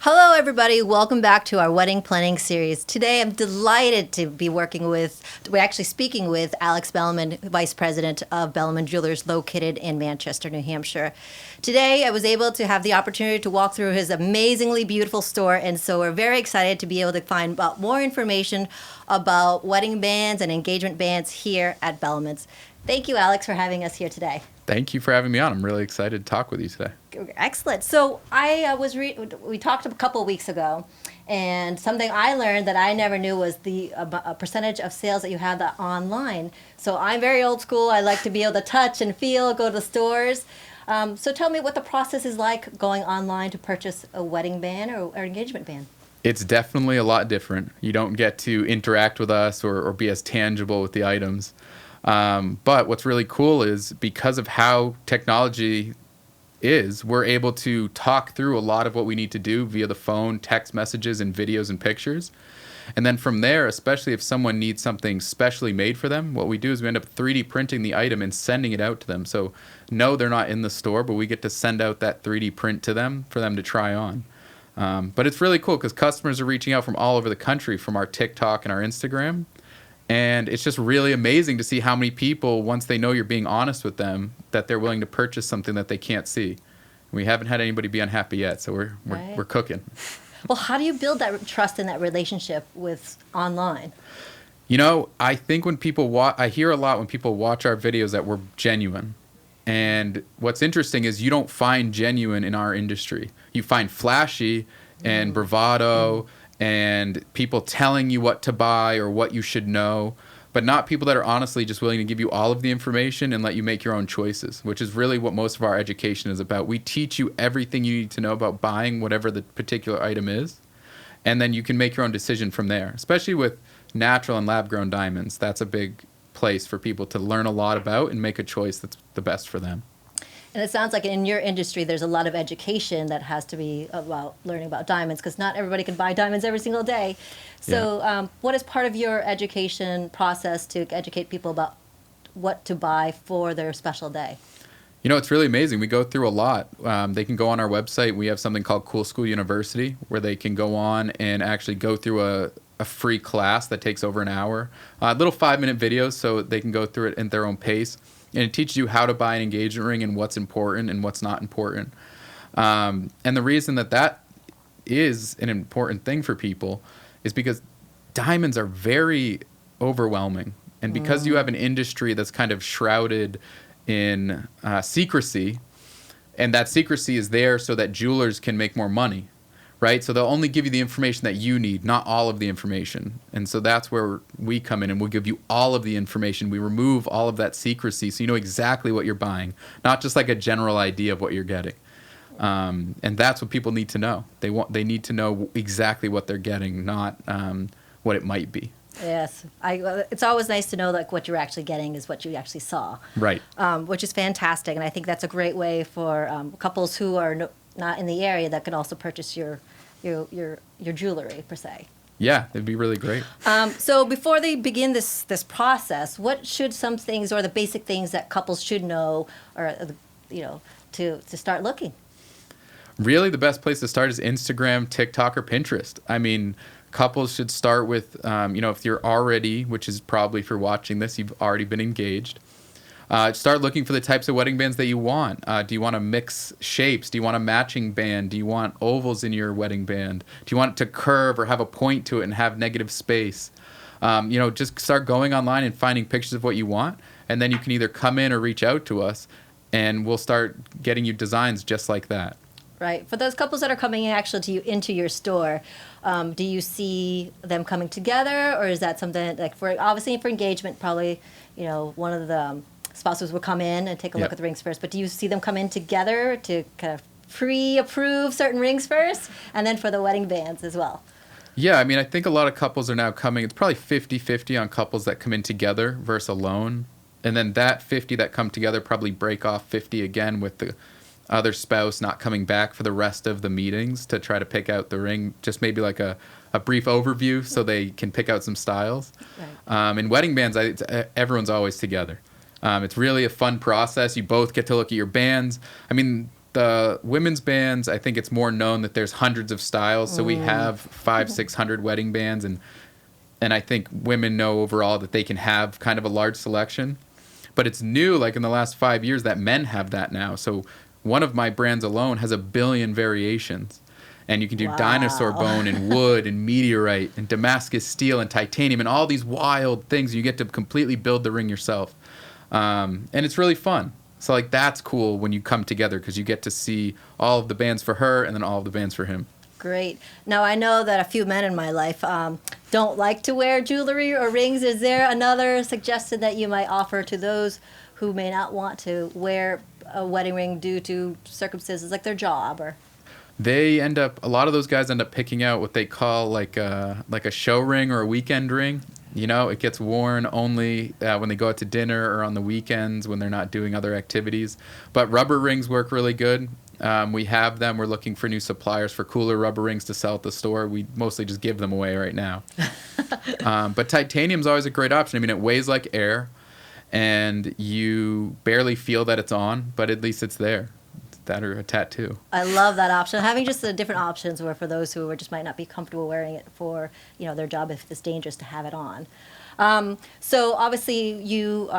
Hello, everybody. Welcome back to our wedding planning series. Today, I'm delighted to be speaking with Alex Bellman, Vice President of Bellman Jewelers, located in Manchester, New Hampshire. Today, I was able to have the opportunity to walk through his amazingly beautiful store, and so we're very excited to be able to find out more information about wedding bands and engagement bands here at Bellman's. Thank you, Alex, for having us here today. Thank you for having me on. I'm really excited to talk with you today. Excellent. So we talked a couple of weeks ago, and something I learned that I never knew was the percentage of sales that you have that online. So I'm very old school. I like to be able to touch and feel, go to the stores. So tell me what the process is like going online to purchase a wedding band or engagement band. It's definitely a lot different. You don't get to interact with us or be as tangible with the items. But what's really cool is because of how technology is, we're able to talk through a lot of what we need to do via the phone, text messages, and videos and pictures. And then from there, especially if someone needs something specially made for them, what we do is we end up 3D printing the item and sending it out to them. So no, they're not in the store, but we get to send out that 3D print to them for them to try on. But it's really cool because customers are reaching out from all over the country from our TikTok and our Instagram. And it's just really amazing to see how many people, once they know you're being honest with them, that they're willing to purchase something that they can't see. We haven't had anybody be unhappy yet, so we're cooking. Well, how do you build that trust and that relationship with online? You know, I think when people I hear a lot when people watch our videos that we're genuine. And what's interesting is you don't find genuine in our industry. You find flashy and bravado and people telling you what to buy or what you should know, but not people that are honestly just willing to give you all of the information and let you make your own choices, which is really what most of our education is about. We teach you everything you need to know about buying whatever the particular item is, and then you can make your own decision from there, especially with natural and lab-grown diamonds. That's a big place for people to learn a lot about and make a choice that's the best for them. And it sounds like in your industry, there's a lot of education that has to be about learning about diamonds, because not everybody can buy diamonds every single day. So what is part of your education process to educate people about what to buy for their special day? You know, it's really amazing. We go through a lot. They can go on our website. We have something called Cool School University, where they can go on and actually go through a free class that takes over an hour. Little 5-minute videos so they can go through it at their own pace. And it teaches you how to buy an engagement ring and what's important and what's not important. And the reason that is an important thing for people is because diamonds are very overwhelming. And because you have an industry that's kind of shrouded in secrecy, and that secrecy is there so that jewelers can make more money, right? So they'll only give you the information that you need, not all of the information. And so that's where we come in, and we'll give you all of the information. We remove all of that secrecy so you know exactly what you're buying, not just like a general idea of what you're getting. And that's what people need to know. They need to know exactly what they're getting, not what it might be. Yes, it's always nice to know like what you're actually getting is what you actually saw. Right. Which is fantastic, and I think that's a great way for couples who are not in the area that can also purchase your jewelry per se. Yeah, it'd be really great. So before they begin this process, what should some things or the basic things that couples should know, or to start looking? Really, the best place to start is Instagram, TikTok, or Pinterest. I mean, couples should start with, if you're already, which is probably if you're watching this, you've already been engaged. Start looking for the types of wedding bands that you want. Do you want to mix shapes? Do you want a matching band? Do you want ovals in your wedding band? Do you want it to curve or have a point to it and have negative space? Just start going online and finding pictures of what you want, and then you can either come in or reach out to us, and we'll start getting you designs just like that. Right. For those couples that are coming actually into your store, do you see them coming together, or is that something like for engagement? Probably, one of the spouses will come in and take a look at the rings first. But do you see them come in together to kind of pre-approve certain rings first, and then for the wedding bands as well? Yeah, I mean, I think a lot of couples are now coming. It's probably 50-50 on couples that come in together versus alone, and then that 50 that come together probably break off 50 again with the other spouse not coming back for the rest of the meetings to try to pick out the ring, just maybe like a brief overview so they can pick out some styles. Right. In wedding bands, everyone's always together. It's really a fun process. You both get to look at your bands. I mean, The women's bands, I think it's more known that there's hundreds of styles. So we have 500-600 wedding bands, and I think women know overall that they can have kind of a large selection. But it's new, like in the last 5 years, that men have that now. So one of my brands alone has 1 billion variations. And you can do dinosaur bone and wood and meteorite and Damascus steel and titanium and all these wild things. You get to completely build the ring yourself. And it's really fun. So like that's cool when you come together because you get to see all of the bands for her and then all of the bands for him. Great. Now, I know that a few men in my life don't like to wear jewelry or rings. Is there another suggestion that you might offer to those who may not want to wear a wedding ring due to circumstances like their job? Or a lot of those guys end up picking out what they call like a show ring or a weekend ring. You know, it gets worn only when they go out to dinner or on the weekends when they're not doing other activities. But rubber rings work really good. We have them. We're looking for new suppliers for cooler rubber rings to sell at the store. We mostly just give them away right now. But titanium's always a great option. I mean, it weighs like air, and you barely feel that it's on, but at least it's there. That or a tattoo. I love that option. Having just the different options where for those who just might not be comfortable wearing it for their job if it's dangerous to have it on. So obviously you're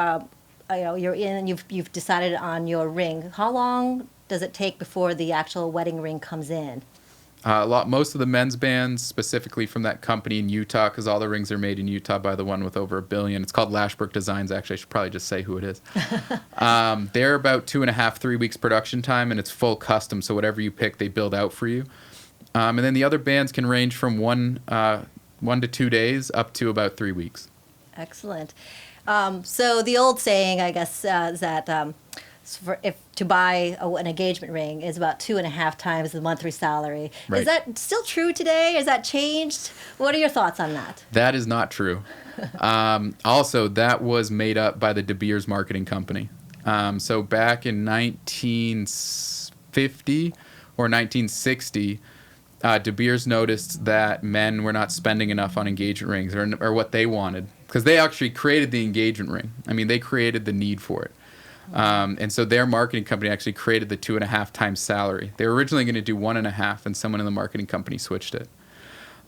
in and you've decided on your ring. How long does it take before the actual wedding ring comes in? Most of the men's bands, specifically from that company in Utah, because all the rings are made in Utah by the one with over 1 billion. It's called Lashbrook Designs, actually. I should probably just say who it is. They're about 2.5-3 weeks production time, and it's full custom, so whatever you pick, they build out for you. And then the other bands can range from 1 to 2 days up to about 3 weeks. Excellent. So the old saying, I guess, is that to buy an engagement ring is about 2.5 times the monthly salary. Right. Is that still true today? Has that changed? What are your thoughts on that? That is not true. Also, that was made up by the De Beers marketing company. So back in 1950 or 1960, De Beers noticed that men were not spending enough on engagement rings or what they wanted, because they actually created the engagement ring. I mean, they created the need for it. And so their marketing company actually created the 2.5 times salary. They were originally going to do 1.5, and someone in the marketing company switched it.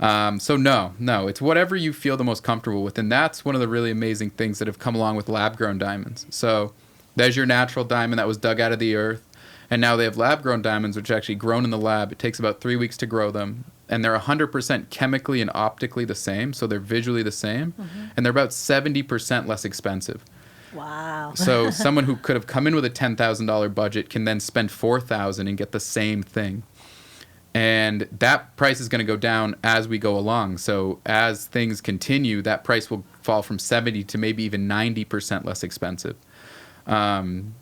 So no, it's whatever you feel the most comfortable with. And that's one of the really amazing things that have come along with lab-grown diamonds. So there's your natural diamond that was dug out of the earth. And now they have lab-grown diamonds, which are actually grown in the lab. It takes about 3 weeks to grow them. And they're 100% chemically and optically the same. So they're visually the same. Mm-hmm. And they're about 70% less expensive. Wow. So someone who could have come in with a $10,000 budget can then spend $4,000 and get the same thing. And that price is going to go down as we go along. So as things continue, that price will fall from 70 to maybe even 90% less expensive. And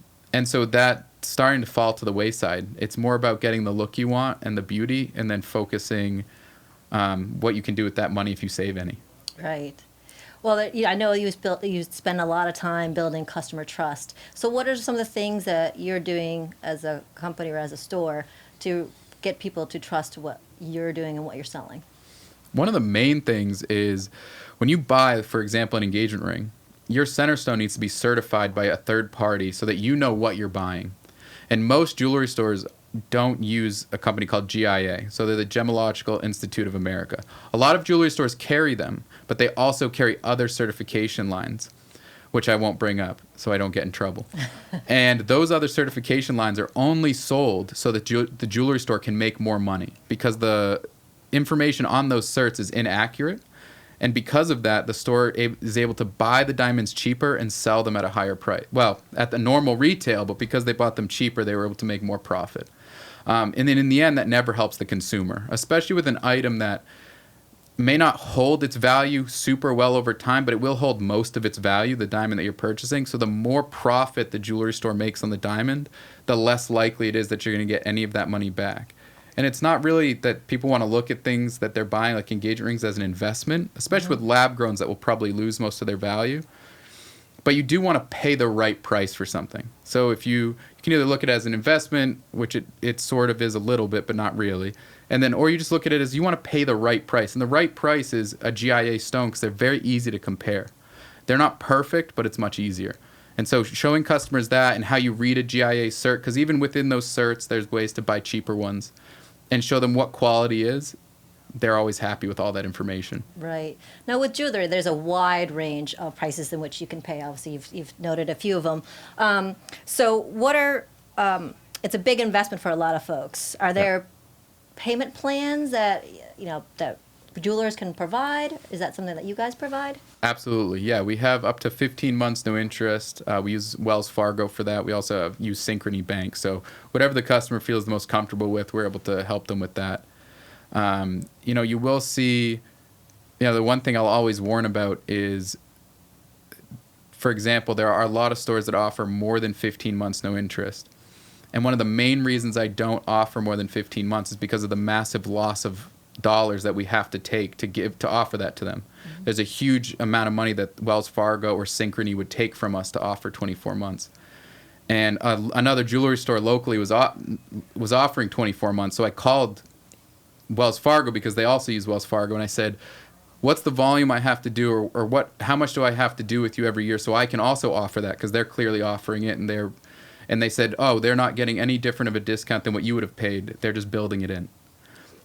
so that's starting to fall to the wayside. It's more about getting the look you want and the beauty, and then focusing what you can do with that money if you save any. Right. Well, I know you spend a lot of time building customer trust. So what are some of the things that you're doing as a company or as a store to get people to trust what you're doing and what you're selling? One of the main things is when you buy, for example, an engagement ring, your center stone needs to be certified by a third party so that you know what you're buying. And most jewelry stores don't use a company called GIA. So they're the Gemological Institute of America. A lot of jewelry stores carry them, but they also carry other certification lines, which I won't bring up so I don't get in trouble. And those other certification lines are only sold so that the jewelry store can make more money, because the information on those certs is inaccurate. And because of that, the store is able to buy the diamonds cheaper and sell them at a higher price. Well, at the normal retail, but because they bought them cheaper, they were able to make more profit. And then in the end, that never helps the consumer, especially with an item that may not hold its value super well over time, but it will hold most of its value, the diamond that you're purchasing. So the more profit the jewelry store makes on the diamond, the less likely it is that you're going to get any of that money back. And it's not really that people want to look at things that they're buying, like engagement rings, as an investment, especially with lab-growns that will probably lose most of their value. But you do want to pay the right price for something. So if you can either look at it as an investment, which it sort of is a little bit, but not really. And then, or you just look at it as you want to pay the right price. And the right price is a GIA stone, because they're very easy to compare. They're not perfect, but it's much easier. And so showing customers that and how you read a GIA cert, because even within those certs, there's ways to buy cheaper ones, and show them what quality is, they're always happy with all that information. Right. Now with jewelry, there's a wide range of prices in which you can pay. Obviously, you've noted a few of them. So what are, it's a big investment for a lot of folks. Are there payment plans that, that jewelers can provide? Is that something that you guys provide? Absolutely, yeah. We have up to 15 months no interest. We use Wells Fargo for that. We also use Synchrony Bank. So whatever the customer feels the most comfortable with, we're able to help them with that. You will see, the one thing I'll always warn about is, for example, there are a lot of stores that offer more than 15 months no interest. And one of the main reasons I don't offer more than 15 months is because of the massive loss of dollars that we have to take to offer that to them. Mm-hmm. There's a huge amount of money that Wells Fargo or Synchrony would take from us to offer 24 months. And another jewelry store locally was offering 24 months. So I called Wells Fargo because they also use Wells Fargo, and I said, what's the volume I have to do, or how much do I have to do with you every year so I can also offer that, because they're clearly offering it, and they said, oh, they're not getting any different of a discount than what you would have paid. They're just building it in.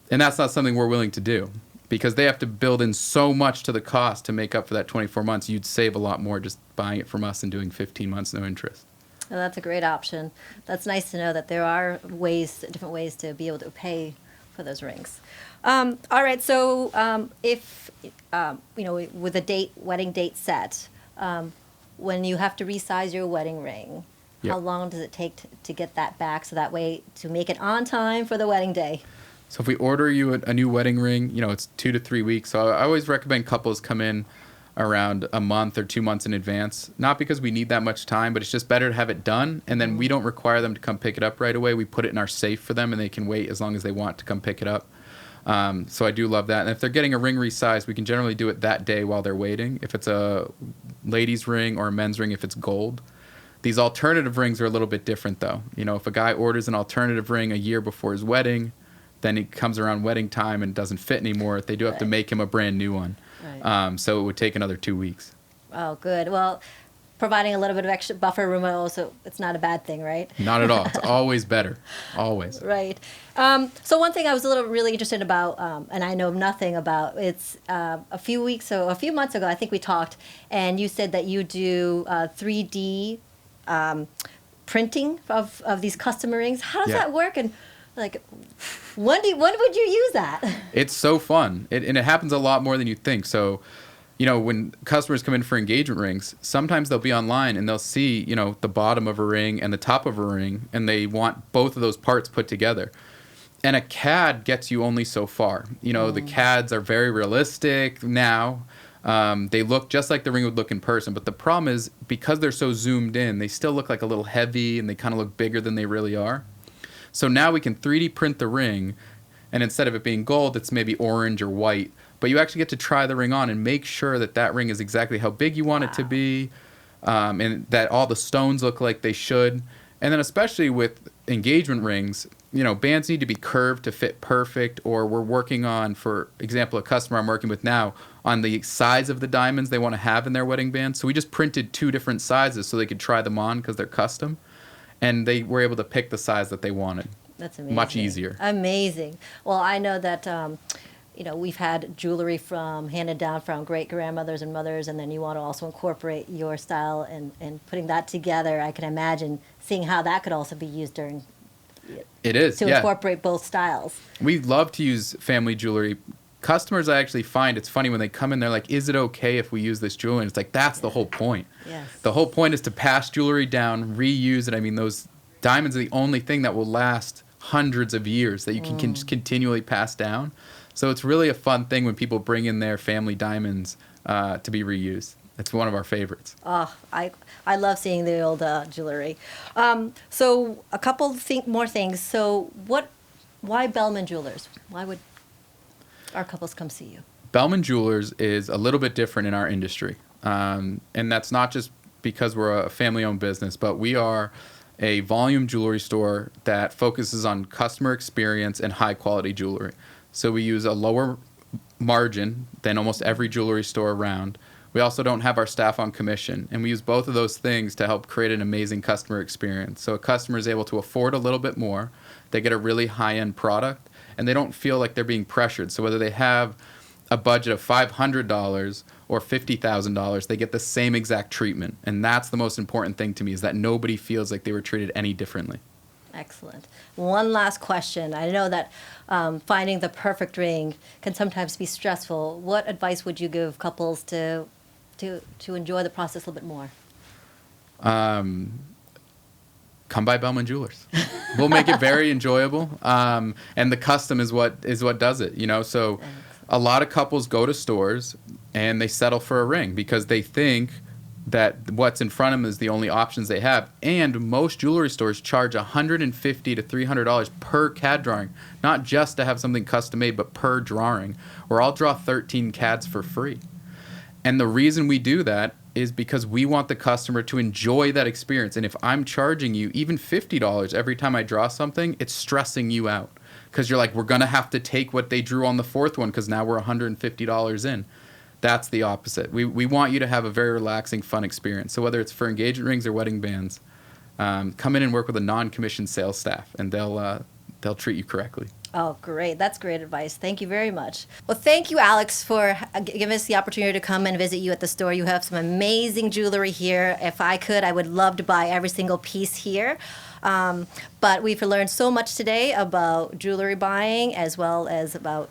And that's not something we're willing to do, because they have to build in so much to the cost to make up for that 24 months. You'd save a lot more just buying it from us and doing 15 months no interest. Well, that's a great option. That's nice to know that there are different ways to be able to pay for those rings. All right, so if, with a wedding date set, when you have to resize your wedding ring, how long does it take to get that back, so that way to make it on time for the wedding day? So if we order you a new wedding ring, it's 2 to 3 weeks. So I always recommend couples come in around a month or 2 months in advance. Not because we need that much time, but it's just better to have it done. And then we don't require them to come pick it up right away. We put it in our safe for them, and they can wait as long as they want to come pick it up. So I do love that. And if they're getting a ring resized, we can generally do it that day while they're waiting. If it's a ladies' ring or a men's ring, if it's gold. These alternative rings are a little bit different, though. If a guy orders an alternative ring a year before his wedding, then it comes around wedding time and doesn't fit anymore. They do have to make him a brand new one. Right. So it would take another 2 weeks. Oh, good. Well, providing a little bit of extra buffer room also, it's not a bad thing, right? Not at all. It's always better. Always. Right. So one thing I was really interested about, and I know nothing about, it's a few months ago, I think we talked, and you said that you do 3D printing of these custom rings. How does that work? And when would you use that? It's so fun. And it happens a lot more than you think. So, when customers come in for engagement rings, sometimes they'll be online and they'll see, the bottom of a ring and the top of a ring, and they want both of those parts put together. And a CAD gets you only so far. The CADs are very realistic now. They look just like the ring would look in person. But the problem is, because they're so zoomed in, they still look like a little heavy, and they kind of look bigger than they really are. So now we can 3D print the ring, and instead of it being gold, it's maybe orange or white. But you actually get to try the ring on and make sure that ring is exactly how big you want it to be, and that all the stones look like they should. And then especially with engagement rings, bands need to be curved to fit perfect, or we're working on, for example, a customer I'm working with now, on the size of the diamonds they want to have in their wedding band. So we just printed 2 different sizes so they could try them on because they're custom. And they were able to pick the size that they wanted. That's amazing. Much easier. Amazing. Well, I know that, we've had jewelry handed down from great-grandmothers and mothers, and then you want to also incorporate your style and putting that together. I can imagine seeing how that could also be used during... It is, to incorporate both styles. We love to use family jewelry. Customers, I actually find it's funny when they come in, they're like, is it okay if we use this jewelry? And it's like, that's the whole point. Yes. The whole point is to pass jewelry down, reuse it. I mean, those diamonds are the only thing that will last hundreds of years that you can just continually pass down. So it's really a fun thing when people bring in their family diamonds to be reused. It's one of our favorites. Oh, I love seeing the old jewelry. So a couple more things. So why Bellman Jewelers? Why would our couples come see you? Bellman Jewelers is a little bit different in our industry. And that's not just because we're a family-owned business, but we are a volume jewelry store that focuses on customer experience and high-quality jewelry. So we use a lower margin than almost every jewelry store around. We also don't have our staff on commission, and we use both of those things to help create an amazing customer experience. So a customer is able to afford a little bit more, they get a really high-end product, and they don't feel like they're being pressured. So whether they have a budget of $500 or $50,000, they get the same exact treatment. And that's the most important thing to me, is that nobody feels like they were treated any differently. Excellent. One last question. I know that finding the perfect ring can sometimes be stressful. What advice would you give couples to enjoy the process a little bit more? Come by Bellman Jewelers. We'll make it very enjoyable. And the custom is what does it, you know? So a lot of couples go to stores and they settle for a ring because they think that what's in front of them is the only options they have. And most jewelry stores charge $150 to $300 per CAD drawing, not just to have something custom made, but per drawing, or I'll draw 13 CADs for free. And the reason we do that is because we want the customer to enjoy that experience. And if I'm charging you even $50 every time I draw something, it's stressing you out. Because you're like, we're going to have to take what they drew on the fourth one because now we're $150 in. That's the opposite. We want you to have a very relaxing, fun experience. So whether it's for engagement rings or wedding bands, come in and work with a non-commissioned sales staff, and they'll treat you correctly. Oh, great. That's great advice. Thank you very much. Well, thank you, Alex, for giving us the opportunity to come and visit you at the store. You have some amazing jewelry here. If I could, I would love to buy every single piece here. But we've learned so much today about jewelry buying, as well as about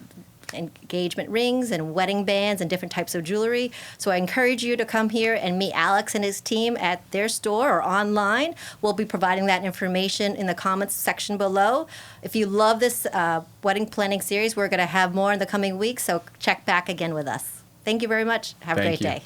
engagement rings and wedding bands and different types of jewelry. So I encourage you to come here and meet Alex and his team at their store or online. We'll be providing that information in the comments section below. If you love this wedding planning series, we're going to have more in the coming weeks, so check back again with us. Thank you very much. Have a great day.